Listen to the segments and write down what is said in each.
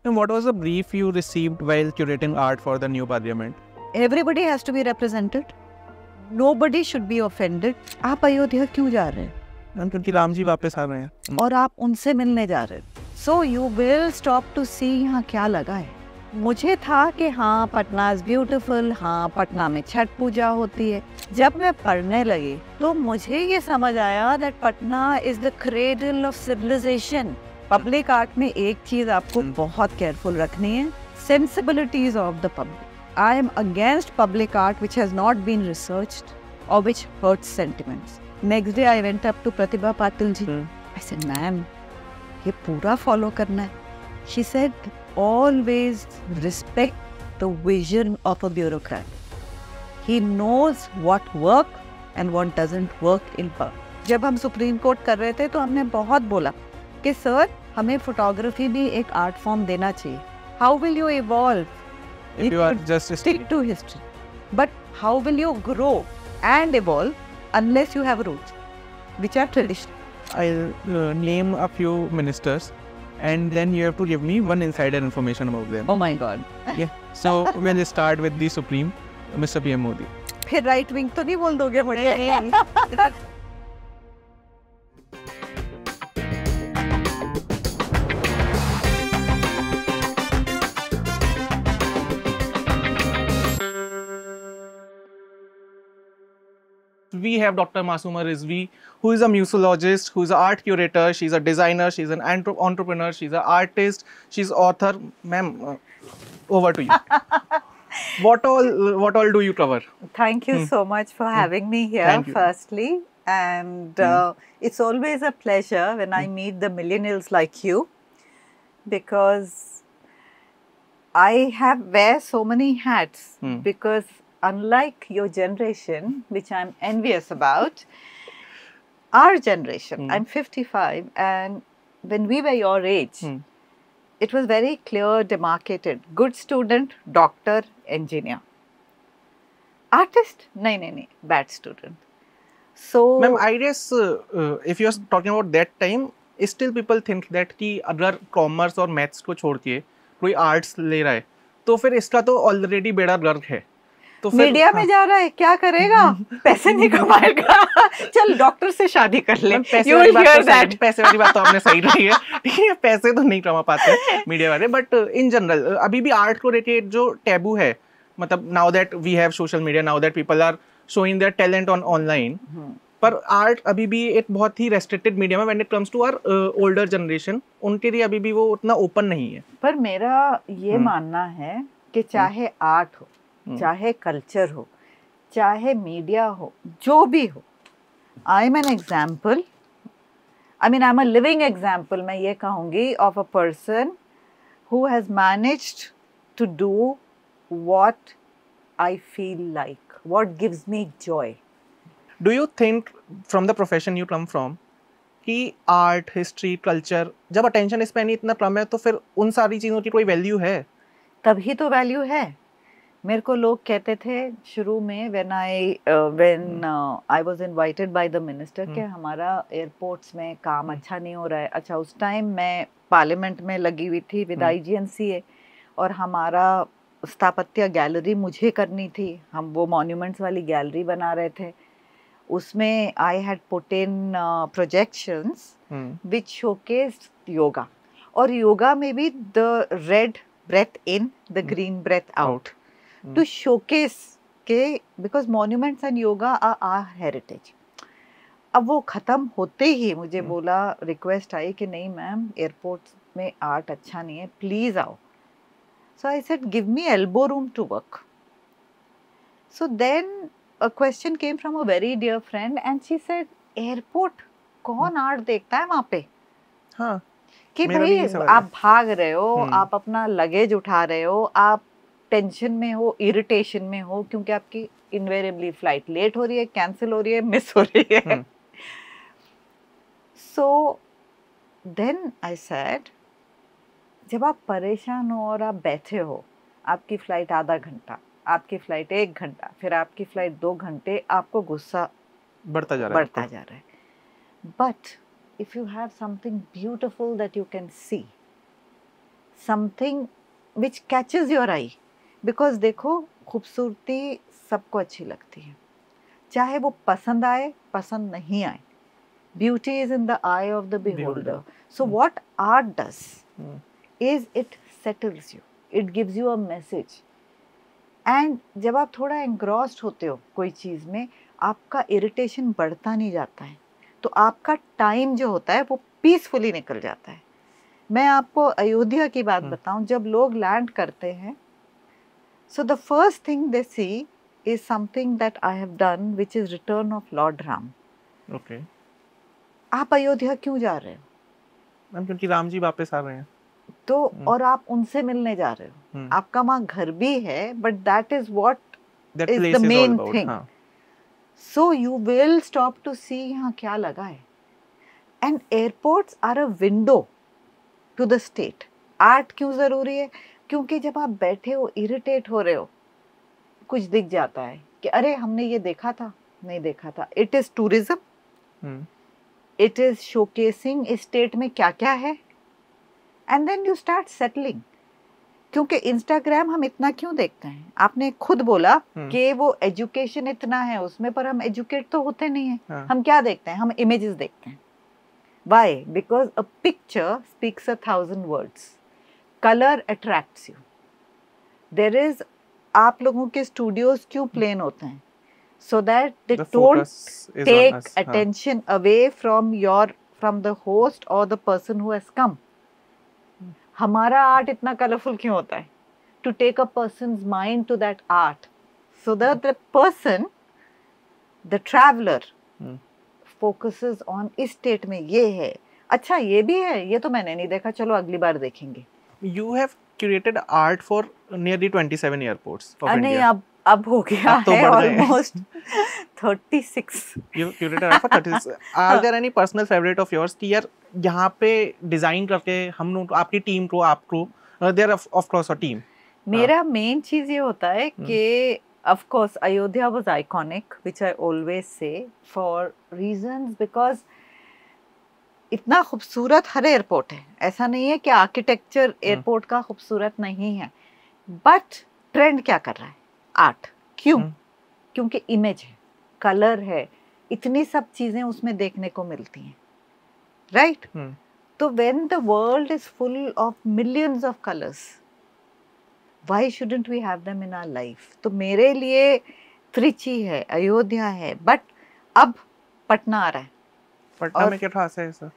And what was the brief you received while curating art for the new parliament? Everybody has to be represented. Nobody should be offended. आप अयोध्या क्यों जा रहे हैं? क्योंकि राम जी वापस आ रहे हैं और आप उनसे मिलने जा रहे हैं. So you will stop to see यहाँ क्या लगा है. मुझे था कि हाँ पटना इज ब्यूटीफुल, हाँ पटना में छठ पूजा होती है. जब मैं पढ़ने लगी तो मुझे ये समझ आया that Patna is the cradle of civilisation. Public art में एक चीज आपको बहुत केयरफुल रखनी है, sensibilities of the public. I am against public art which has not been researched or which hurts sentiments. Next day I went up to Pratibha Patil ji. I said, ma'am, ये पूरा follow करना है. She said, always respect the vision of a bureaucrat. He knows what work and what doesn't work in public. जब हम supreme court कर रहे थे तो हमने बहुत बोला कि सर हमें फोटोग्राफी भी एक आर्ट फॉर्म देना चाहिए. How will you evolve? if you are just stick to history. But how will you grow and evolve unless you have roots which are traditional? I'll name a few ministers and then you have to give me one insider information about them. Oh my God. Yeah. So we'll start with the Supreme, Mr. PM Modi. फिर right wing तो नहीं बोल दोगे मुझे? We have Dr. Masooma Rizvi, who is a museologist, who is an art curator, she's a designer, she's an entrepreneur, she's an artist, she's author. Ma'am, over to you. What all do you cover? Thank you so much for having me here, Thank you. firstly. And it's always a pleasure when I meet the millennials like you, because I wear so many hats, because unlike your generation, which I'm envious about, our generation, I'm 55, and when we were your age, it was very clear, demarcated. Good student, doctor, engineer. Artist? No, bad student. So, Ma'am, I guess if you are talking about that time, still people think that कि अगर commerce और maths को छोड़ के कोई arts ले रहा है तो फिर इसका तो ऑलरेडी बेड़ा गर्क है. तो मीडिया में जा रहा है, क्या करेगा? पैसे नहीं कमाएगा. चल डॉक्टर से शादी कर ले. पैसे वाली बात तो आपने सही रही है. ठीक है, पैसे तो नहीं कमा पाते मीडिया वाले, बट इन जनरल अभी भी आर्ट को रिलेटेड जो टैबू है, मतलब now that we have social media, now that people are showing their talent on online, पर आर्ट अभी भी एक बहुत ही रेस्ट्रिक्टेड मीडियम है. When it comes to our older generation, उनके लिए अभी भी वो उतना ओपन नहीं है. पर मेरा ये मानना है कि चाहे आर्ट हो, चाहे कल्चर हो, चाहे मीडिया हो, जो भी हो, I am an example, I mean I am a living example, मैं ये कहूँगी, of a person who has managed to do what I feel like, what gives me joy. Do you think from the profession you come from कि art, history, culture, जब attention span इतना कम है तो फिर उन सारी चीज़ों की कोई वैल्यू है? तभी तो वैल्यू है. मेरे को लोग कहते थे शुरू में when I was invited by the minister कि हमारा एयरपोर्ट्स में काम अच्छा नहीं हो रहा है. अच्छा, उस टाइम मैं पार्लियामेंट में लगी हुई थी विद IGNCA और हमारा स्थापत्य गैलरी मुझे करनी थी. हम वो मॉन्यूमेंट्स वाली गैलरी बना रहे थे. उसमें I had put in projections which showcased yoga, और योगा में भी the red breath in, the green breath out. To showcase के because monuments and yoga are our heritage. अब वो ख़त्म होते ही मुझे बोला, रिक्वेस्ट आई कि नहीं मैम, एयरपोर्ट में आर्ट अच्छा नहीं है, प्लीज़ आओ. So I said, give me elbow room to work. So then a question came from a very dear friend and she said, airport कौन आर्ट देखता है वहाँ पे? हाँ, कि भाई आप भाग रहे हो, आप अपना लगेज उठा रहे हो, आप टेंशन में हो, इरिटेशन में हो, क्योंकि आपकी इनवेरिएबली फ्लाइट लेट हो रही है, कैंसिल हो रही है, मिस हो रही है. सो देन आई सेड, जब आप परेशान हो और आप बैठे हो, आपकी फ्लाइट आधा घंटा, आपकी फ्लाइट 1 घंटा, फिर आपकी फ्लाइट 2 घंटे, आपको गुस्सा बढ़ता जा रहा है. But if you have something beautiful that you can see, something which catches your I, because देखो खूबसूरती सबको अच्छी लगती है, चाहे वो पसंद आए पसंद नहीं आए. Beauty is in the eye of the beholder. So what art does is it settles you, it gives you a message. And जब आप थोड़ा एंग्रॉस्ड होते हो कोई चीज़ में, आपका इरिटेशन बढ़ता नहीं जाता है, तो आपका टाइम जो होता है वो पीसफुली निकल जाता है. मैं आपको अयोध्या की बात बताऊं, जब लोग लैंड करते हैं, so the first thing they see is something that I have done, which is return of Lord Ram. Okay. आप अयोध्या क्यों जा रहे हो? मैम क्योंकि राम जी वापस आ रहे हैं. तो और आप उनसे मिलने जा रहे हो, आपका वहाँ घर भी है, but that is what is the main thing. So you will stop to see यहाँ क्या लगा है. And airports are a window to the state. Art क्यों जरूरी है? क्योंकि जब आप बैठे हो, इरिटेट हो रहे हो, कुछ दिख जाता है कि अरे हमने ये देखा था, नहीं देखा था. It is tourism, it is showcasing इस स्टेट में क्या क्या है. And then you start settling. क्योंकि इंस्टाग्राम हम इतना क्यों देखते हैं? आपने खुद बोला कि वो एजुकेशन इतना है उसमें, पर हम एजुकेट तो होते नहीं हैं. हम क्या देखते हैं? हम इमेजेस देखते हैं. Why? Because a picture speaks 1,000 words. Color attracts you. There is, आप लोगों के स्टूडियोज क्यों प्लेन होते हैं? So that they don't take attention away from the host or the person who has come. हमारा आर्ट इतना कलरफुल क्यों होता है? To take a person's mind to that art. So that the person, the traveler, focuses on इस state में ये है, अच्छा ये भी है, ये तो मैंने नहीं देखा, चलो अगली बार देखेंगे. You have curated art for nearly 27 airports of India. नहीं, अब हो गया है almost 36. You curated art for 36. Are there any personal favorite of yours कि यार यहाँ पे डिजाइन करके हम लोग, आपकी टीम को, आपको, there of course a team. मेरा मेन चीज ये होता है कि of course Ayodhya was iconic, which I always say for reasons, because इतना खूबसूरत हर एयरपोर्ट है. ऐसा नहीं है कि आर्किटेक्चर एयरपोर्ट का खूबसूरत नहीं है, बट ट्रेंड क्या कर रहा है? आर्ट. क्यों? क्योंकि इमेज है, कलर है, इतनी सब चीजें उसमें देखने को मिलती हैं, राइट? तो when the world is full of millions of colours, why shouldn't we have them in our life? तो मेरे लिए त्रिची है, अयोध्या है, बट अब पटना आ रहा है. पटना में क्या खास है सर?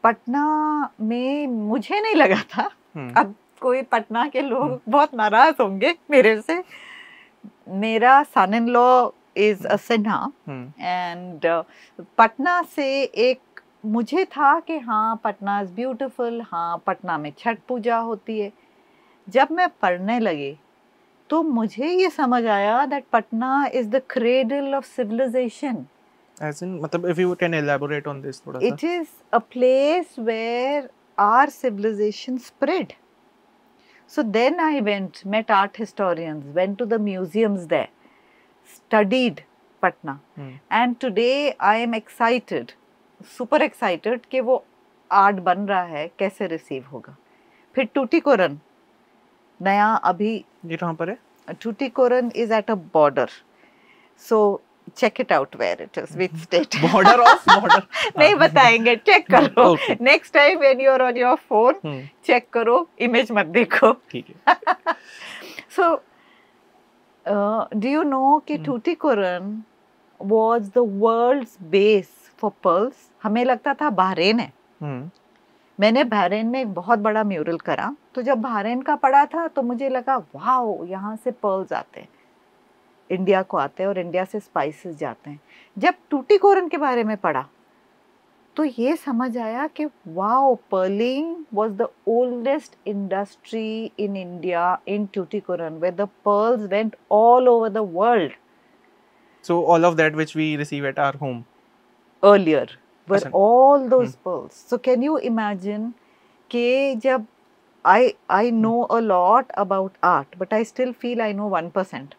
पटना में मुझे नहीं लगा था, अब कोई पटना के लोग बहुत नाराज होंगे मेरे से. मेरा son in law is a Sinha, and Patna से एक मुझे था कि हाँ पटना इज ब्यूटीफुल, हाँ पटना में छठ पूजा होती है. जब मैं पढ़ने लगी तो मुझे ये समझ आया that Patna is the cradle of civilization. As in, मतलब if you can elaborate on this थोड़ा सा. It is a place where our civilization spread. So then I went, met art historians, went to the museums there, studied Patna, and today I am excited, super excited कि वो art बन रहा है, कैसे receive होगा. फिर टूटीकोरन नया अभी, ये कहाँ पर है? टूटीकोरन is at a border, so check it out where it is, which state. Border of border. नहीं बताएंगे, check करो. Next time when you are on your phone, check करो, image मत देखो. ठीक है. So do you know कि टूटीकोरन was the world's base for pearls? हमें लगता था बहरीन है. मैंने बहरीन में एक बहुत बड़ा म्यूरल करा, तो जब बहरीन का पढ़ा था तो मुझे लगा वाओ, यहाँ से पर्ल्स आते हैं, इंडिया को आते हैं, और इंडिया से स्पाइसेस जाते हैं. जब टूटीकोरन के बारे में पढ़ा तो ये समझ आया कि wow, pearling was the oldest industry in India in Tuticorin, where the pearls went all over the world. So all of that which we receive at our home earlier were all those pearls. So can you imagine कि जब I know a lot about art, but I still feel I know 1%.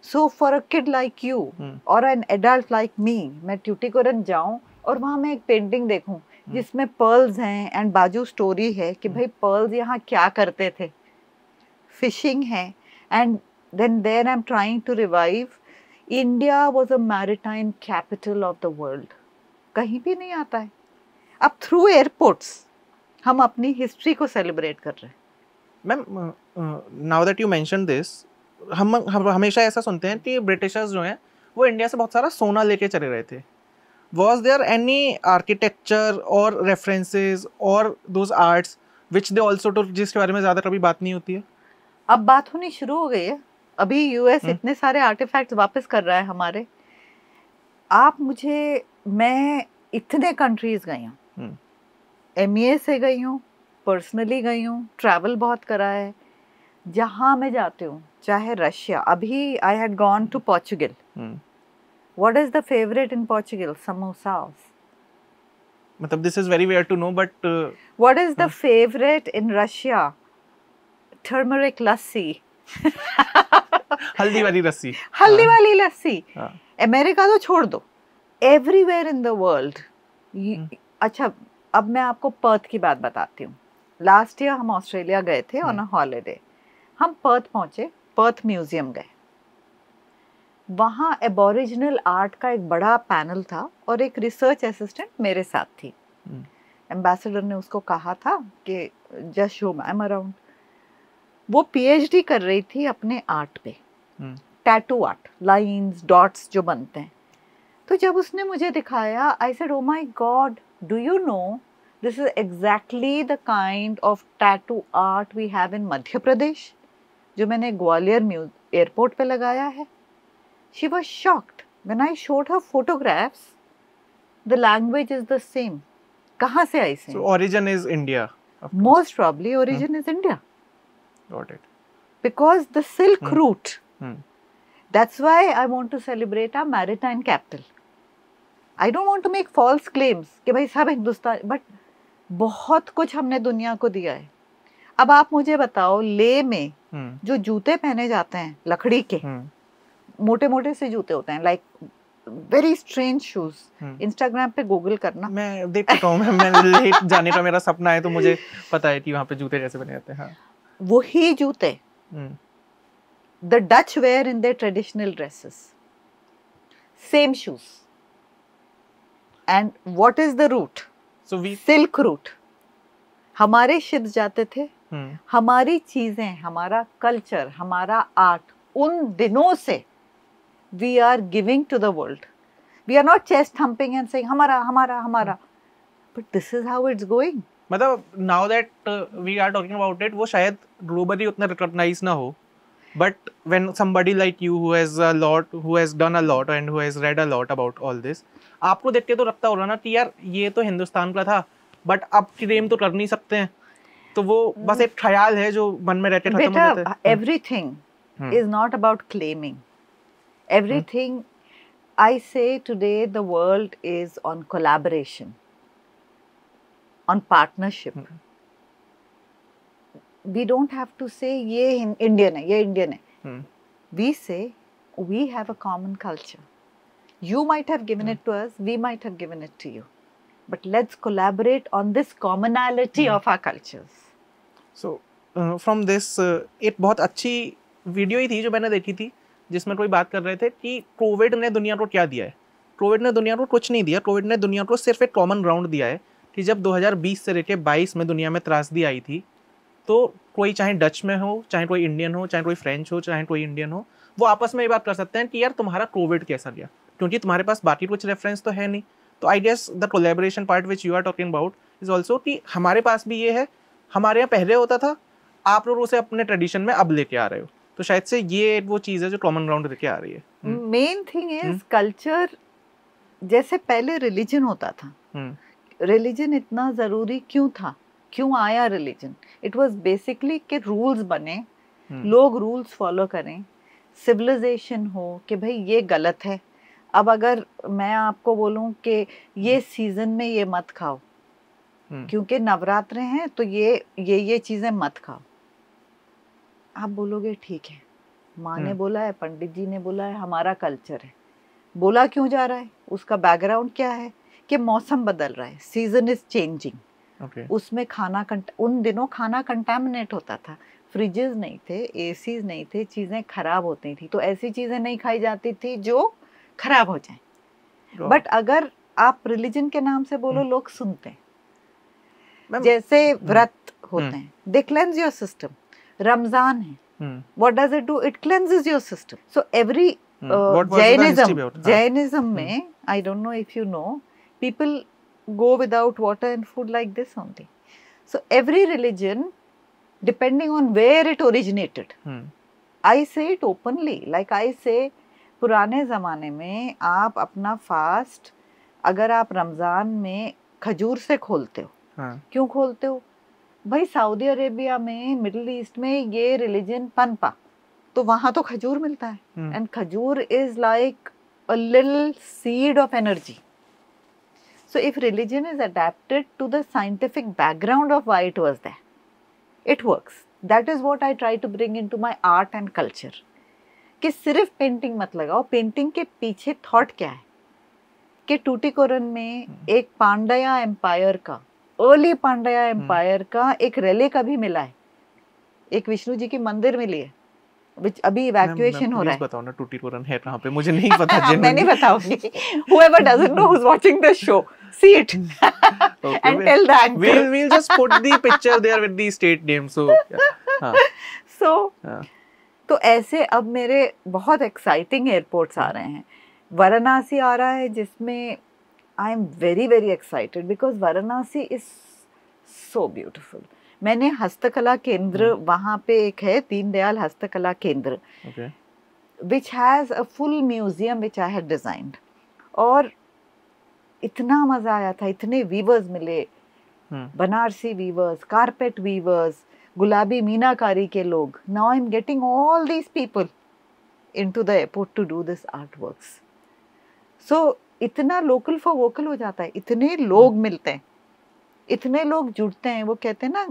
So for a kid like you or an adult like me, मैं टूटीकोरन जाऊं और वहाँ मैं एक painting देखूं जिसमें पर्ल्स हैं एंड बाजू स्टोरी है कि भाई पर्ल्स यहाँ क्या करते थे, फिशिंग है, and then there I am trying to revive India was a maritime capital of the world. कहीं भी नहीं आता है। अब थ्रू एयरपोर्ट्स हम अपनी हिस्ट्री को सेलिब्रेट कर रहे हैं। Ma'am, now that you mention this, हम हमेशा ऐसा सुनते हैं कि ब्रिटिशर्स जो हैं वो इंडिया से बहुत सारा सोना लेके चले रहे थे। Was there any architecture or references or those arts which they also took, जिसके बारे में ज़्यादा कभी बात नहीं होती है? अब बात होनी शुरू हो गई है। अभी यूएस इतने सारे आर्टिफैक्ट्स वापस कर रहा है हमारे। मैं इतने कंट्रीज गई हूँ, एमईए से गई हूँ, पर्सनली गई हूँ, ट्रैवल बहुत करा है। जहाँ मैं जाती हूँ, चाहे रशिया, अभी I had gone to Portugal. What is the favorite in Portugal? Samosas. मतलब this is very weird to know, but what is the favorite in Russia? Turmeric lassi. हल्दी वाली लस्सी। हल्दी वाली लस्सी। अमेरिका तो छोड़ दो, everywhere in the world. अच्छा, अब मैं आपको पर्थ की बात बताती हूँ। लास्ट ईयर हम ऑस्ट्रेलिया गए थे ऑन अ हॉलीडे। हम पर्थ पहुंचे, पर्थ म्यूजियम गए। वहाँ एबोरिजिनल आर्ट का एक बड़ा पैनल था और एक रिसर्च असिस्टेंट मेरे साथ थी। एम्बेसडर ने उसको कहा था कि just show I am around. वो पीएचडी कर रही थी अपने आर्ट पे, टैटू आर्ट, लाइंस, डॉट्स जो बनते हैं। तो जब उसने मुझे दिखाया, I said, oh my God, do you know this is exactly the kind of tattoo art we have in Madhya Pradesh, जो मैंने ग्वालियर एयरपोर्ट पे लगाया है। She was shocked when I showed her photographs. The language is the same. कहाँ से आई से? So origin is India. Most probably origin is India. Got it. Because the Silk Route. That's why I want to celebrate our maritime capital. I don't want to make false claims कि भाई सब Hindustan, but बहुत कुछ हमने दुनिया को दिया है। अब आप मुझे बताओ, ले में जो जूते पहने जाते हैं लकड़ी के, मोटे मोटे से जूते होते हैं, like very strange shoes. Instagram पे गूगल करना, मैं देख चुका हूँ। मैं लेट जाने का मेरा सपना है, तो मुझे पता है कि वहाँ पे जूते कैसे बने जाते हैं। हाँ। वही जूते the Dutch wear in their traditional dresses, same shoes. And what is the route? Silk route. हमारे शिप्स जाते थे, हमारी चीजें, हमारा कल्चर, हमारा आर्ट उन दिनों से we are giving to the world. We are not chest thumping and saying हमारा हमारा हमारा, but this is how it's going. मतलब now that we are talking about it, वो शायद globally उतना recognize ना हो, but when somebody like you who has done a lot and who has read a lot about all this, आपको देख के तो लगता होगा ना कि यार ये तो हिंदुस्तान का था, but अब क्लेम तो कर नहीं सकते हैं। तो वो बस एक ख्याल है जो मन में रहते खत्म हो जाता है। Everything is not about claiming. Everything, I say today, the world is on collaboration, on partnership. We don't have to say ये Indian है, ये Indian है. We say we have a common culture. You might have given it to us, we might have given it to you. But let's collaborate on this commonality of our cultures. So, from this, एक बहुत अच्छी video ही थी जो मैंने देखी थी, जिसमें कोई बात कर रहे थे कि कोविड ने दुनिया को क्या दिया है। कोविड ने दुनिया को कुछ नहीं दिया। कोविड ने दुनिया को सिर्फ एक कॉमन ग्राउंड दिया है कि जब 2020 से लेकर 22 में दुनिया में त्रासदी आई थी, तो कोई चाहे डच में हो, चाहे कोई इंडियन हो, चाहे कोई फ्रेंच हो, चाहे कोई इंडियन हो, वो आपस में ये बात कर सकते हैं कि यार तुम्हारा कोविड कैसा गया, क्योंकि तुम्हारे पास बाकी कुछ रेफरेंस तो है नहीं। तो I guess the collaboration part which you are talking about is also कि हमारे पास भी ये है, हमारे यहाँ पहले होता था, आप लोग उसे अपने ट्रेडिशन में अब लेके आ रहे हो। तो शायद से ये वो चीज़ है जो कॉमन ग्राउंड लेके आ रही है। Main thing is culture. जैसे पहले रिलीजन होता था, रिलीजन इतना ज़रूरी क्यों था, क्यों आया रिलीजन? इट वाज बेसिकली कि रूल्स बने, लोग रूल्स फॉलो करें, सिविलाइजेशन हो कि भाई ये गलत है। अब अगर मैं आपको बोलूं कि ये सीजन में ये मत खाओ, क्योंकि नवरात्रे हैं तो ये चीज़ें मत खाओ, आप बोलोगे ठीक है, माँ ने बोला है, पंडित जी ने बोला है, हमारा कल्चर है। बोला क्यों जा रहा है? उसका बैकग्राउंड क्या है कि मौसम बदल रहा है, सीजन इज चेंजिंग, उसमें खाना उन दिनों खाना कंटामिनेट होता था, फ्रिजेस नहीं थे, एसीज नहीं थे, चीज़ें खराब होती थी, तो ऐसी चीज़ें नहीं खाई जाती थी जो खराब हो जाएं। बट अगर आप रिलीजन के नाम से बोलो, लोग सुनते हैं। जैसे व्रत होते हैं, they cleanse your system. Ramzan है, what does it do? It cleanses your system. So every Jainism में, I don't know if you know, people go without water and food like this only. So every religion, depending on where it originated, I say it openly, like I say, पुराने ज़माने में आप अपना fast अगर आप रमज़ान में खजूर से खोलते हो, क्यों खोलते हो भाई? सऊदी अरेबिया में, मिडिल ईस्ट में ये रिलीजन पनपा, तो वहाँ तो खजूर मिलता है, एंड खजूर is like a little seed of energy. So if religion is adapted to the scientific background of why it was there, it works. That is what I try to bring into my art and culture. कि सिर्फ painting मत लगाओ, painting के पीछे thought क्या है? कि टूटीकोरन में एक पांड्या एम्पायर का, अर्ली पांड्या एम्पायर का एक रेलिक अभी मिला है, एक विष्णु जी की मंदिर मिली है, which अभी evacuation हो रहा है. बताओ ना टूटीकोरन है कहाँ पे, मुझे नहीं पता. मैं नहीं बताऊंगी. Whoever doesn't know who's watching the show, see it and tell the anchor. We'll just put the picture there with the state name. So तो ऐसे अब मेरे बहुत exciting airports आ रहे हैं. वाराणसी आ रहा है, जिसमें I am very very excited because Varanasi is so beautiful. मैंने हस्तकला केंद्र, वहाँ पे एक है दीनदयाल हस्तकला केंद्र, which has a full museum which I had designed. और इतना मजा आया था, इतने वीवर्स मिले, बनारसी वीवर्स, कारपेट वीवर्स, गुलाबी मीनाकारी के लोग. Now I'm getting all these people into the airport to do this artworks. So इतना लोकल फॉर वोकल हो जाता है, इतने लोग मिलते हैं, इतने लोग जुड़ते हैं. वो कहते हैं ना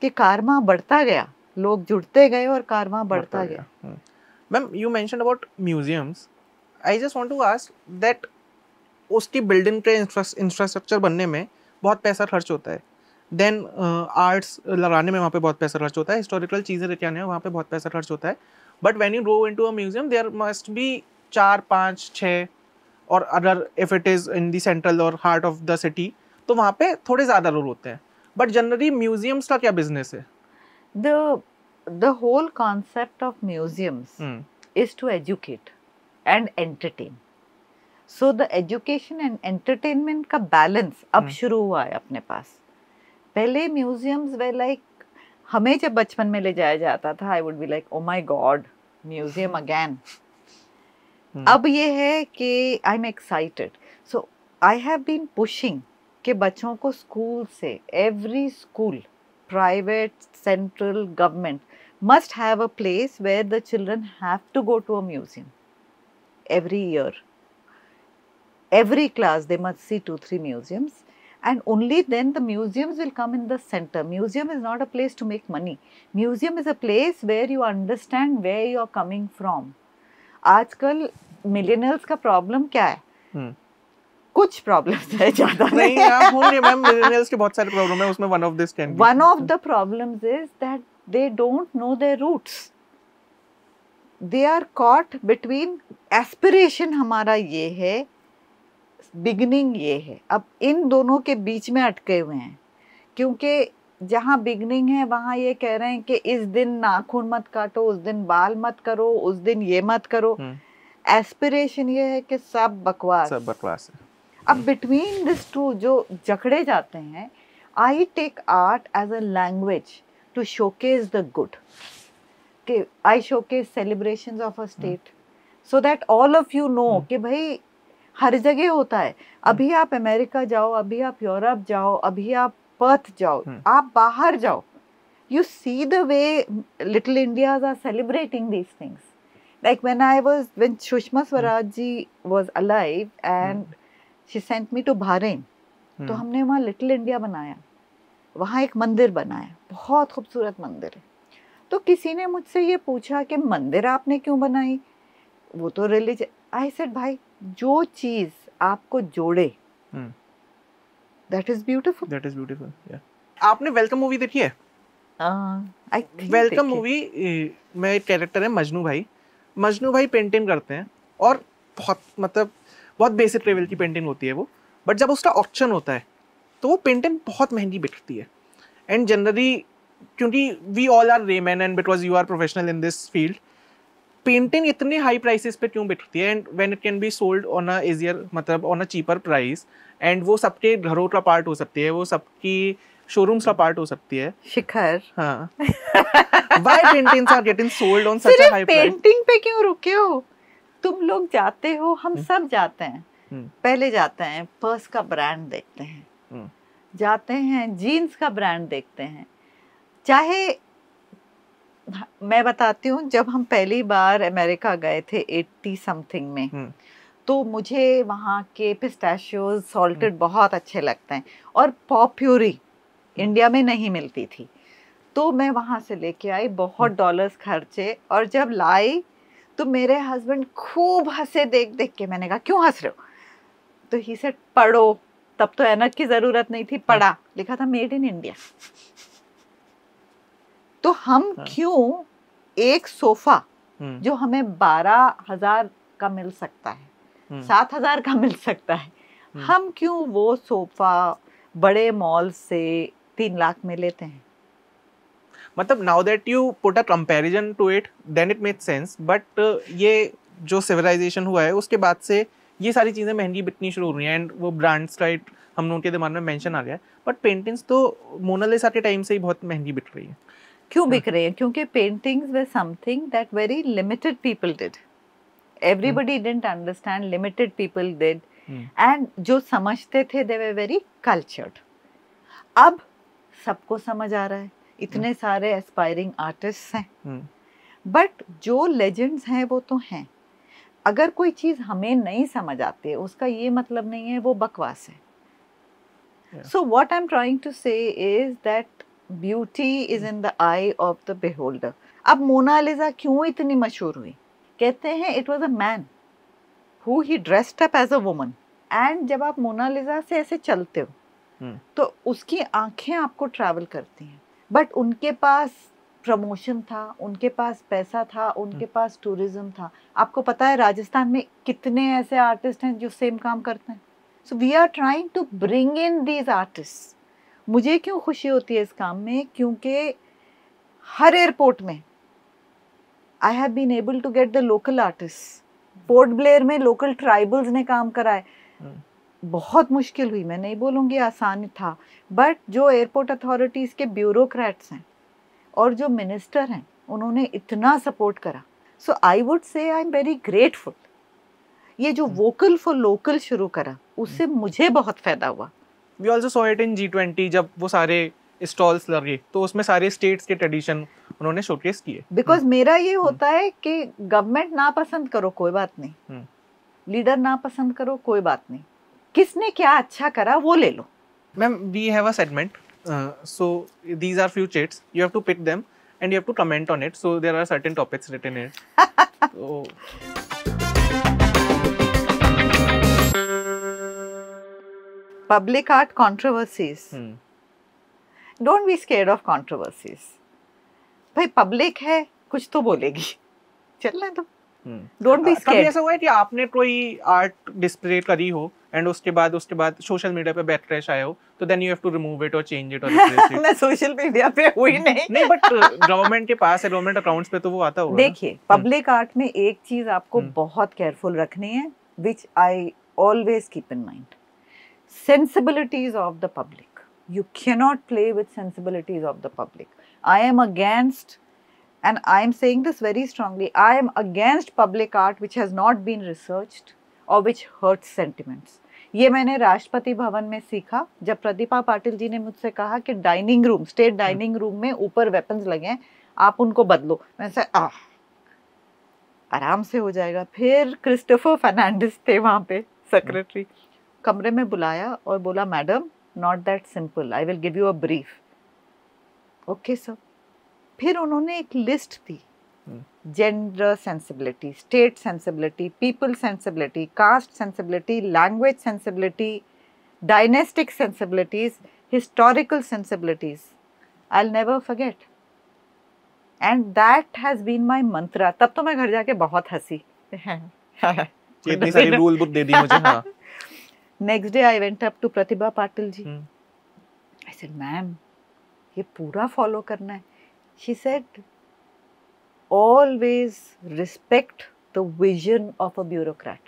कि कारवां बढ़ता गया, लोग जुड़ते गए और कारवां बढ़ता गया. Ma'am, you mentioned about museums. I just want to ask that उसकी बिल्डिंग के इंफ्रास्ट्रक्चर बनने में बहुत पैसा खर्च होता है, देन आर्ट्स लगाने में वहाँ पे बहुत पैसा खर्च होता है, हिस्टोरिकल चीज़ें लेके आने में वहाँ पे बहुत पैसा खर्च होता है. But when you go into a museum there must be 4, 5, 6, और अगर if it is in the central और हार्ट ऑफ द सिटी तो वहाँ पे थोड़े ज़्यादा लोग होते हैं. बट जनरली म्यूजियम्स का क्या बिजनेस है? The whole concept of museums is to educate and entertain. So the education and entertainment का balance अब शुरू हुआ है अपने पास. पहले museums were like, हमें जब बचपन में ले जाया जाता था, I would be like, oh my God, museum again. अब ये है कि I'm excited. So I have been pushing कि बच्चों को स्कूल से, every school, private, central, government, must have a place where the children have to go to a museum every year. Every class they must see 2-3 museums, and only then the museums will come in the center. Museum is not a place to make money. Museum is a place where you understand where you are coming from. आजकल millennials का problem क्या है? कुछ problems है, ज्यादा नहीं. आप होंगे मैम, मिलेनियल्स के बहुत सारे प्रॉब्लम है, उसमें one of the problems is that they don't know their roots. They are caught between aspiration हमारा ये है, beginning ये है. अब इन दोनों के बीच में अटके हुए हैं, क्योंकि जहाँ beginning है वहाँ ये कह रहे हैं कि इस दिन नाखून मत काटो, उस दिन बाल मत करो, उस दिन ये मत करो. एस्पिरेशन ये है कि सब बकवास है. अब बिटवीन दिस टू जो जकड़े जाते हैं, I take art as a language to showcase the good. कि I showcase celebrations of a state so that all of you know कि भाई हर जगह होता है. अभी आप अमेरिका जाओ, अभी आप यूरोप जाओ, अभी आप पर्थ जाओ, आप बाहर जाओ, you see the way little Indias are celebrating these things. Like when Sushma Swaraj ji was alive and she sent me to Bahrain, तो हमने वहाँ लिटिल इंडिया बनाया, वहाँ एक मंदिर बनाया, बहुत खूबसूरत मंदिर है. तो किसी ने मुझसे ये पूछा कि मंदिर आपने क्यों बनाई, वो तो रिलीजन. आई सेड भाई, जो चीज़ आपको जोड़े That is beautiful. That is beautiful. Yeah. आपने वेलकम मूवी देखी है? I think वेलकम देखिए। मूवी में एक कैरेक्टर है मजनू भाई। मजनू भाई पेंटिंग करते हैं और बहुत बेसिक लेवल की पेंटिंग होती है वो, बट जब उसका ऑक्शन होता है तो वो पेंटिंग बहुत महंगी बिकती है। एंड जनरली क्योंकि we all are laymen and because you are professional in this field, painting इतने हाई प्राइसेस पे क्यों बिकती है? And when it can be sold on a easier, मतलब on a cheaper price, and वो सबके घरों का पार्ट हो सकती है, वो सबकी शोरूम्स का पार्ट हो सकती है। शिखर, हाँ, why paintings are getting sold on such a सिर्फ high price? पेंटिंग पे क्यों रुके हो? तुम लोग जाते हो, हम सब जाते हैं, पहले जाते हैं पर्स का ब्रांड देखते हैं, जाते हैं जीन्स का ब्रांड देखते हैं। चाहे मैं बताती हूँ, जब हम पहली बार अमेरिका गए थे 80 समथिंग में, तो मुझे वहाँ के पिस्ताशियोज सॉल्टेड बहुत अच्छे लगते हैं, और पॉप्यूरी इंडिया में नहीं मिलती थी, तो मैं वहाँ से लेके आई, बहुत डॉलर्स खर्चे, और जब लाई तो मेरे हस्बैंड खूब हंसे देख देख के। मैंने कहा क्यों हंस रहे हो? तो ही सेड पढ़ो, तब तो ऐनक की जरूरत नहीं थी, पढ़ा, लिखा था मेड इन इंडिया। तो हम क्यों एक सोफा जो हमें 12,000 का मिल सकता है, 7,000 का मिल सकता है, हम क्यों वो सोफा बड़े मॉल से 3 लाख में लेते हैं? मतलब now that you put a comparison to it, then it makes sense. But ये जो civilization हुआ है उसके बाद से ये सारी चीज़ें महंगी बिकनी शुरू हो रही हैं, एंड वो ब्रांड्स का हम लोगों के दिमाग में मेंशन आ गया है। बट पेंटिंग्स तो मोनालिसा के टाइम से ही बहुत महंगी बिक रही है। क्यों बिक रही है? क्योंकि paintings were something that very limited people did, everybody didn't understand, limited people did, and जो समझते थे दे वर वेरी कल्चर्ड। अब सबको समझ आ रहा है, इतने सारे एस्पायरिंग आर्टिस्ट हैं, बट जो लेजेंड्स हैं वो तो हैं। अगर कोई चीज हमें नहीं समझ आती है, उसका ये मतलब नहीं है वो बकवास है। So what I am trying to say is that beauty is in the eye of the beholder. अब मोनालिसा क्यों इतनी मशहूर हुई? कहते हैं it was a man who he dressed up as a woman, and जब आप मोनालिसा से ऐसे चलते हो तो उसकी आंखें आपको ट्रैवल करती हैं, बट उनके पास प्रमोशन था, उनके पास पैसा था, उनके पास टूरिज्म था। आपको पता है राजस्थान में कितने ऐसे आर्टिस्ट हैं जो सेम काम करते हैं। So we are trying to bring in these artist. मुझे क्यों खुशी होती है इस काम में? क्योंकि हर एयरपोर्ट में I have been able to get the local artist. Port Blair में लोकल ट्राइबल्स ने काम कराए, बहुत मुश्किल हुई, मैं नहीं बोलूँगी आसान था, बट जो एयरपोर्ट अथॉरिटीज़ के ब्यूरोक्रेट्स हैं और जो मिनिस्टर हैं, उन्होंने इतना सपोर्ट करा। सो I would say I am very grateful. ये जो वोकल फॉर लोकल शुरू करा, उससे मुझे बहुत फायदा हुआ। We also saw it in G20, जब वो सारे स्टॉल्स लगे तो उसमें सारे स्टेट्स के ट्रेडिशन उन्होंने शोकेस किए। बिकॉज मेरा ये होता है कि गवर्नमेंट ना पसंद करो कोई बात नहीं, लीडर ना पसंद करो कोई बात नहीं, किसने क्या अच्छा करा वो ले लो। Ma'am, we have a segment, so these are few chats, you have to pick them and you have to comment on it, so there are certain topics written in it. So public art controversies. Don't be scared of controversies. भाई public है, कुछ तो बोलेगी, चलने दो। Don't be scared. कभी ऐसा हुआ है कि आपने कोई आर्ट डिस्प्ले करी हो एंड उसके बाद सोशल मीडिया पे बैकलैश आया हो, तो then you have to remove it और चेंज इट और रिप्लेस इट? मैं सोशल मीडिया पे हुई नहीं, बट गवर्नमेंट के पास है, गवर्नमेंट अकाउंट्स पे तो वो आता होगा। देखिए, पब्लिक आर्ट में एक चीज आपको बहुत केयरफुल रखनी है, which I always keep in mind. Sensibilities of the public. You cannot play with sensibilities of the public. I am against, and I am saying this very strongly, I am against public art which has not been researched or which hurts sentiments. ये मैंने राष्ट्रपति भवन में सीखा जब प्रतिभा पाटिल जी ने मुझसे कहा कि dining room, state dining room में ऊपर वेपन्स लगे हैं, आप उनको बदलो। मैं से आराम से हो जाएगा। फिर क्रिस्टोफर फर्नांडिस थे वहाँ पे सेक्रेटरी, कमरे में बुलाया और बोला madam not that simple, I will give you a brief. Okay sir. फिर उन्होंने एक लिस्ट दी, gender sensibility, state sensibility, people sensibility, caste sensibility, language sensibility, dynastic sensibilities, historical sensibilities. I'll never forget. And that has been my mantra. तब तो मैं घर जाके बहुत हंसी. इतनी सारी रूल बुक दे दी मुझे. हाँ. Next day I went up to Pratibha Patil ji. I said, ma'am, ये पूरा follow करना है. She said, always respect the vision of a bureaucrat.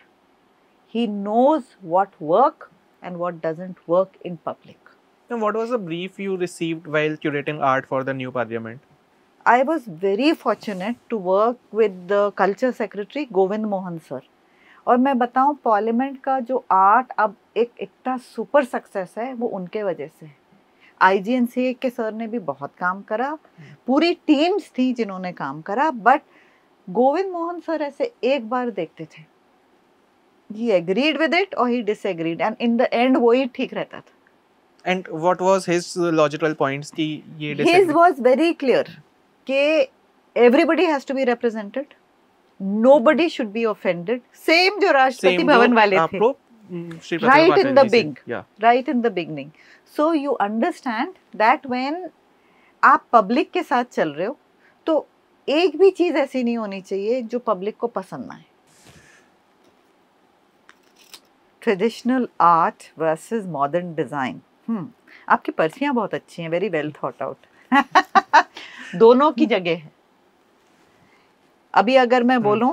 He knows what work and what doesn't work in public. And what was the brief you received while curating art for the new parliament? I was very fortunate to work with the culture secretary Govind Mohan sir. और मैं बताऊं parliament का जो art अब एक इतना super success है वो उनके वजह से है. IGNCA के सर ने भी बहुत काम करा, पूरी टीम्स थी जिन्होंने काम करा, बट गोविंद मोहन सर ऐसे एक बार देखते थे, he agreed with it or he disagreed, and in the end वो ही ठीक रहता था. And what was his logical points कि ये His was very clear कि everybody has to be represented, nobody should be offended. Same जो राष्ट्रपति भवन वाले थे. Right in the beginning. Yeah. Right in the beginning. So you understand that when आप public के साथ चल रहे हो तो एक भी चीज ऐसी नहीं होनी चाहिए जो पब्लिक को पसंद ना आए. Traditional art versus modern design. आपकी पर्चियां बहुत अच्छी हैं, वेरी वेल थॉट आउट. दोनों की जगह है. अभी अगर मैं बोलूं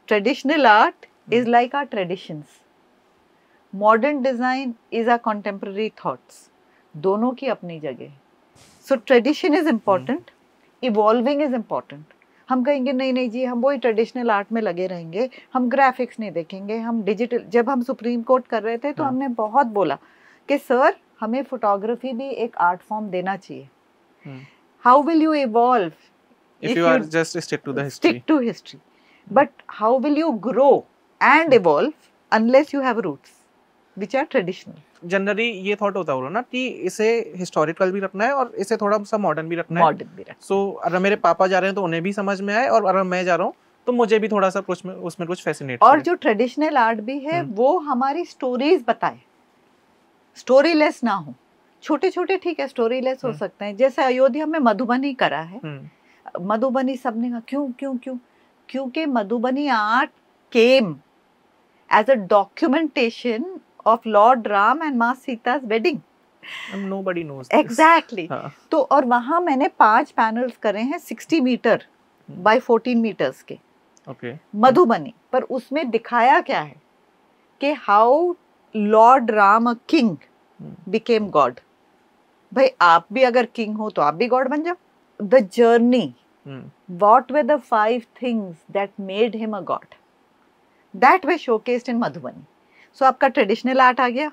traditional art is like our traditions, modern design is our contemporary thoughts. दोनों की अपनी जगह है. So tradition is important, evolving is important. हम कहेंगे नहीं नहीं जी हम वही ट्रेडिशनल आर्ट में लगे रहेंगे, हम ग्राफिक्स नहीं देखेंगे, हम डिजिटल. जब हम सुप्रीम कोर्ट कर रहे थे तो हमने बहुत बोला कि सर हमें फोटोग्राफी भी एक आर्ट फॉर्म देना चाहिए. How will you evolve if you are just stick to the history? Stick to history. But how will you grow and evolve unless you have roots which are traditional? Generally ये thought होता होगा ना कि इसे historical भी रखना है और इसे थोड़ा सा मॉडर्न भी रखना है. मॉडर्न भी रखना. सो अगर मेरे पापा जा रहे हैं तो उन्हें भी समझ में आए, और अगर मैं जा रहा हूँ तो मुझे भी थोड़ा सा कुछ में उसमें कुछ फैसिनेट. और जो ट्रेडिशनल आर्ट भी है वो हमारी स्टोरीज बताए, स्टोरी लेस ना हो. छोटे छोटे ठीक है स्टोरी लेस हो सकते हैं, जैसे अयोध्या में मधुबनी करा है. मधुबनी सबने कहा क्यों क्यों क्यों, क्योंकि Madhubani art came as a documentation of Lord Ram and माँ Sita's wedding. Nobody knows this. Exactly. तो और वहाँ मैंने 5 पैनल्स करे हैं 60 मीटर बाय 14 मीटर्स के. Okay. मधुबनी पर उसमें दिखाया क्या है कि how Lord Ram a king became God. भाई आप भी अगर किंग हो तो आप भी गॉड बन जाओ. The journey, what were the 5 things that made him a god, that were showcased in Madhubani. So आपका ट्रेडिशनल आर्ट आ गया,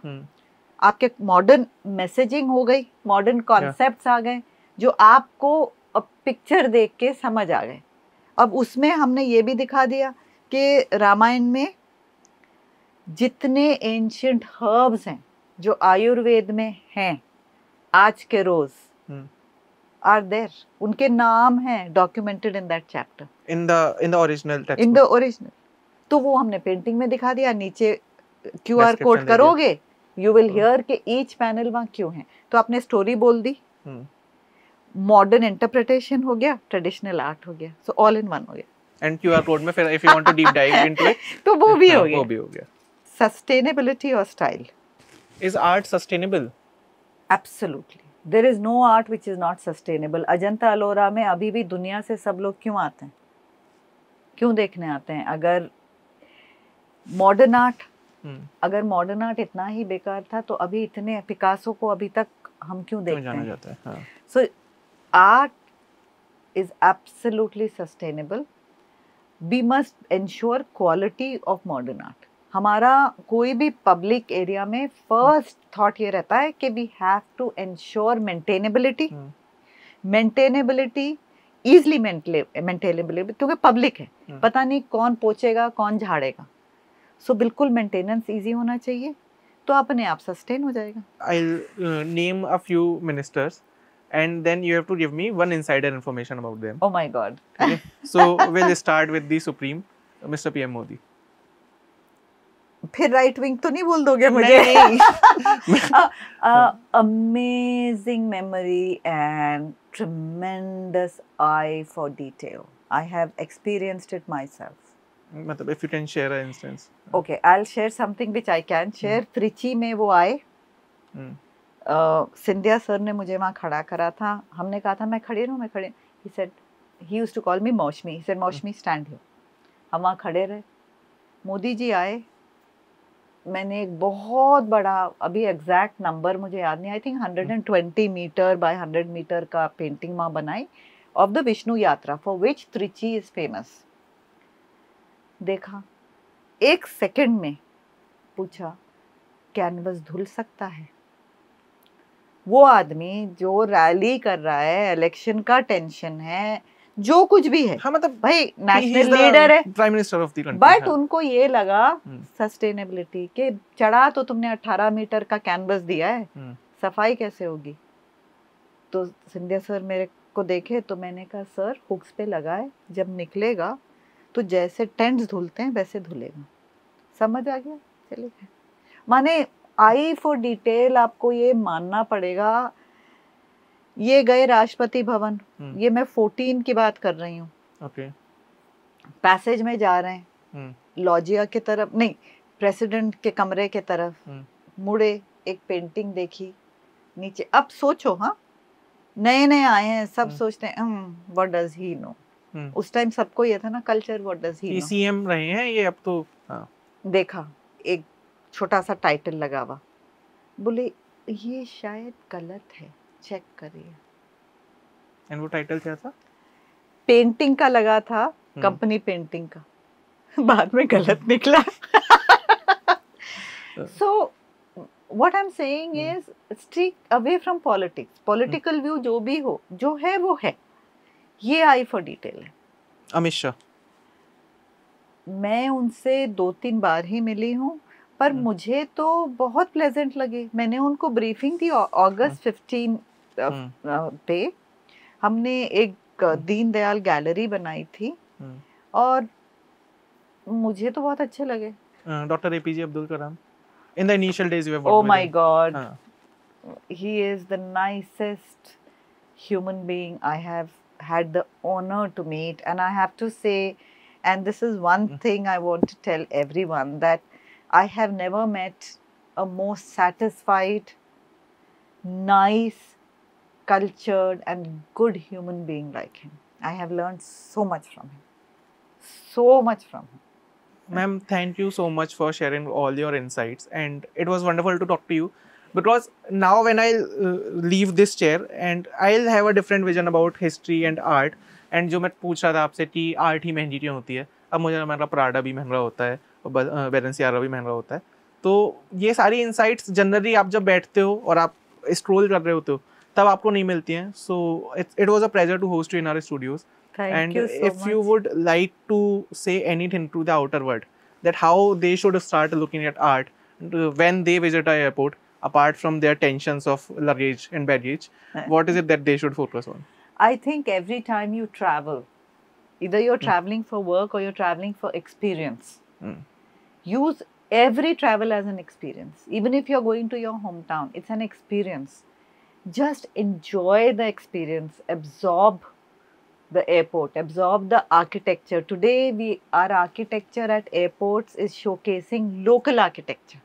आपके मॉडर्न मैसेजिंग हो गई, मॉडर्न कॉन्सेप्ट्स आ गए जो आपको पिक्चर देख के समझ आ गए. अब उसमें हमने ये भी दिखा दिया कि रामायण में जितने एंशिएंट हर्ब्स हैं जो आयुर्वेद में हैं आज के रोज are there, उनके नाम हैं documented in that chapter, in the original textbook. in the original. तो वो हमने पेंटिंग में दिखा दिया. नीचे QR कोड करोगे you will hear कि each panel वहाँ क्यों है. तो आपने स्टोरी बोल दी, मॉडर्न इंटरप्रिटेशन हो गया, ट्रेडिशनल आर्ट हो गया, so all in one हो गया. And QR कोड में फिर if you want to deep dive into it तो वो भी हो गया. वो भी हो गया. Sustainability और style. Is art sustainable? Absolutely. There is no art which is not sustainable. Ajanta Ellora में अभी भी दुनिया से सब लोग क्यों आते हैं, क्यों देखने आते हैं? अगर मॉडर्न आर्ट अगर मॉडर्न आर्ट इतना ही बेकार था तो अभी इतने पिकासो को अभी तक हम क्यों देखते हैं? So art is absolutely sustainable. We must ensure quality of modern art. हमारा कोई भी पब्लिक एरिया में फर्स्ट थॉट ये रहता है कि we have to ensure maintainability. Maintainability easily maintainability क्योंकि पब्लिक है, पता नहीं कौन पोछेगा कौन झाड़ेगा. सो बिल्कुल मेंटेनेंस इजी होना चाहिए तो अपने आप सस्टेन हो जाएगा. I'll name a few ministers and then you have to give me one insider information about them. Oh my God. Okay? So we'll start with the Supreme, Mr. PM Modi. फिर right wing तो नहीं बोल दोगे मुझे? Amazing memory and tremendous eye for detail. I have experienced it myself. मतलब if you can share an instance. Okay, I'll share something which I can share. Trichy में वो आए, सिंधिया सर ने मुझे वहाँ खड़ा करा था. हमने कहा था मैं खड़ी रहूँ, मैं खड़ी. He said, he used to call me Maushmi. He said, Maushmi, stand here. हम वहाँ खड़े रहे. मोदी जी आए. मैंने एक बहुत बड़ा, अभी एग्जैक्ट नंबर मुझे याद नहीं, I think 120 metre by 100 metre का पेंटिंग वहाँ बनाई of the Vishnu Yatra for which Trichy is famous. देखा, एक सेकंड में पूछा, कैनवस धुल सकता है? वो आदमी जो रैली कर रहा है, इलेक्शन का टेंशन है, जो कुछ भी है, हाँ मतलब भाई नेशनल लीडर है, prime minister of the country, but उनको ये लगा सस्टेनेबिलिटी के, चढ़ा तो तुमने 18 मीटर का कैनवस दिया है, सफाई कैसे होगी? तो सिंधिया सर मेरे को देखे तो मैंने कहा सर हुक्स पे लगाए, जब निकलेगा तो जैसे टेंट्स धुलते हैं वैसे धुलेगा. समझ आ गया? चलिए, माने आई फॉर डिटेल आपको ये मानना पड़ेगा. ये गए राष्ट्रपति भवन, ये मैं 14 की बात कर रही हूँ. ओके. पैसेज में जा रहे हैं, लॉजिया की तरफ नहीं, प्रेसिडेंट के कमरे के तरफ मुड़े, एक पेंटिंग देखी नीचे. अब सोचो, हाँ नए नए आए हैं, सब सोचते हैं व्हाट डज ही नो. उस टाइम सबको ये था ना culture, what does he know. CM रहे हैं ये अब तो. हाँ. देखा, एक छोटा सा टाइटल लगा हुआ, बोले ये शायद गलत है, चेक करिए. एंड वो टाइटल क्या था? पेंटिंग का लगा था, कंपनी पेंटिंग का. बाद में गलत निकला. So what I'm saying is stick away from politics. Political view जो भी हो, जो है वो है. ये आई फॉर डिटेल है. अमित शाह, मैं उनसे 2-3 बार ही मिली हूँ, पर मुझे तो बहुत प्लेजेंट लगे. मैंने उनको ब्रीफिंग दी अगस्त 15 पे. हमने एक दीनदयाल गैलरी बनाई थी और मुझे तो बहुत अच्छे लगे. Doctor APJ Abdul Kalam, in the initial days you have worked oh with my him. God, he is the nicest human being I have had the honor to meet. And I have to say, and this is one thing I want to tell everyone, that I have never met a more satisfied, nice, cultured and good human being like him. I have learned so much from him. So much from him. Ma'am, thank you so much for sharing all your insights, and it was wonderful to talk to you, because now when I leave this chair and I'll have a different vision about history and art. And जो मैं पूछ रहा था आपसे कि art ही महंगी क्यों होती है, अब मुझे मेरा प्राडा भी महंगा होता है और बैलेंसियागा भी महंगा होता है. तो ये सारी इंसाइट्स जनरली आप जब बैठते हो और आप स्क्रोल कर रहे होते हो तब आपको नहीं मिलती हैं. So it was a pleasure to host you in our studios. Thank you so if much. you would like to say anything to the outer world, that how they should start looking at art when they visit an airport, apart from their tensions of luggage and baggage, what is it that they should focus on? I think every time you travel, either you're traveling for work or you're traveling for experience, use every travel as an experience. Even if you're going to your hometown, it's an experience. Just enjoy the experience, absorb the airport, absorb the architecture. Today our architecture at airports is showcasing local architecture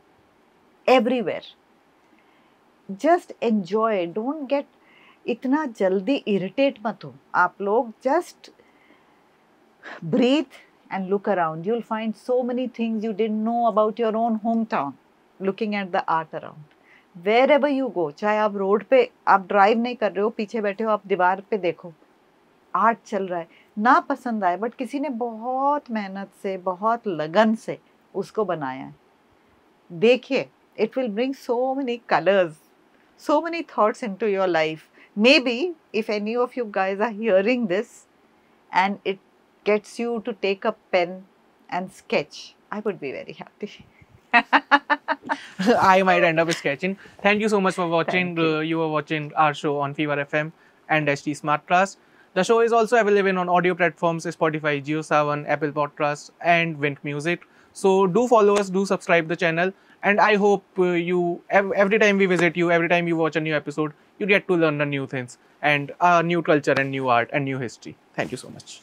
everywhere. Just enjoy, don't get इतना जल्दी irritate मत हो आप लोग. Just breathe and look around. You'll find so many things you didn't know about your own hometown looking at the art around. Wherever you go, चाहे आप road पे आप ड्राइव नहीं कर रहे हो, पीछे बैठे हो, आप दीवार पे देखो, आर्ट चल रहा है. ना पसंद आए, बट किसी ने बहुत मेहनत से, बहुत लगन से उसको बनाया है. देखिए, it will bring so many colors, so many thoughts into your life. Maybe if any of you guys are hearing this and it gets you to take a pen and sketch, I would be very happy. I might end up sketching. Thank you so much for watching. You were watching our show on Fever FM and HT Smartcast. The show is also available on audio platforms Spotify, JioSaavn, Apple Podcasts and Wink Music. So do follow us, do subscribe the channel, and I hope every time we visit you, every time you watch a new episode, you get to learn the new things and new culture and new art and new history. Thank you so much.